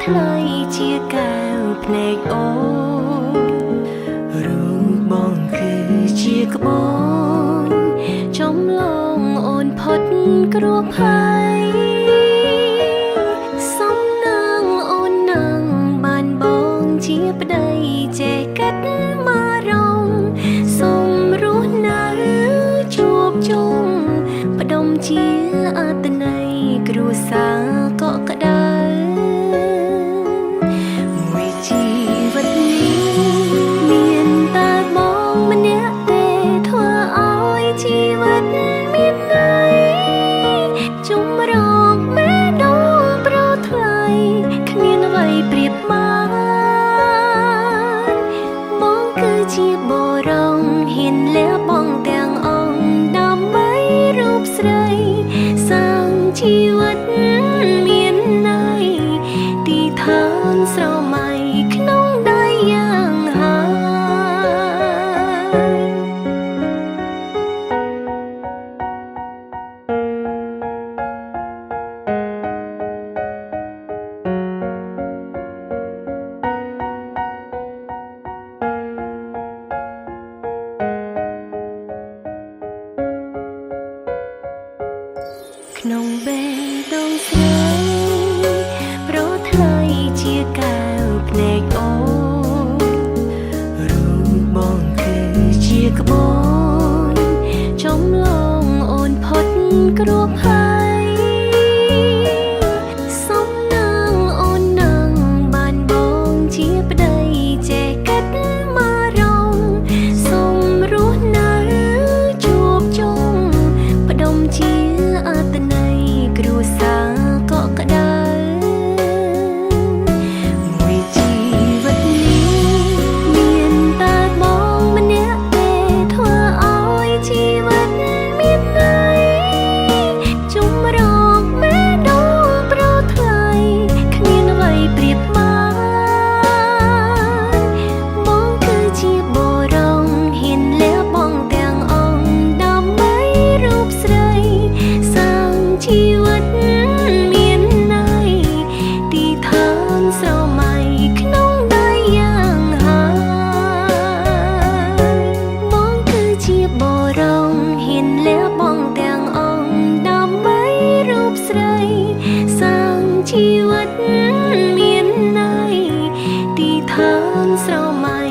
ថ្លៃជាកែវភ្នែកអូនរូបបងគឺជាក្បូនចំឡងអូនផុតគ្រោះភ័យសំណាងអូននឹងបានបងជាប្តីចេះកាត់មករងសូមរស់នៅជួបជុំផ្ដុំជាអត្តន័យគ្រួសារកក់ក្ដៅមួយជីវិតនេះមានតែបងម្នាក់ទេធ្វើឲ្យជីវិតមានន័យជុំរកមេដូងប្រថ្លៃគ្មានអ្វីប្រៀបបានបងគឺជាបរងហ៊ានលះបង់ទាំងអង្គដើម្បីរូបស្រីសាងជីវិតមានន័យទីឋានស្រមៃក្នុងដៃយ៉ាងក្នុងបេះដូងស្រីប្រថ្លៃជាកែវភ្នែកអូនរូបបងគឺជាក្បូនចំឡងអូនផុតគ្រោះភ័យសំណាងអូននឹងបានបងជាប្តីចេះកាត់មករងសូមរស់នៅជួបជុំផ្ដុំជាអត្តន័យគ្រួសារកក់ក្ដៅមួយជីវិតនេះមានតែបងម្នាក់ទេធ្វើឲ្យជីវិតមានន័យជុំរកមេដូងប្រថ្លៃគ្មានអ្វីប្រៀបបានបងគឺជាបរងហ៊ានលះបង់ទាំងអង្គដើម្បីរូបស្រីសាងជីវិតមានន័យទីឋានស្រមៃក្នុងដៃយ៉ាងហើយបងគឺជាបរងហ៊ានលះបង់ទាំងអង្គដើម្បីរូបស្រីសាងជីវិតមានន័យទីឋានស្រមៃ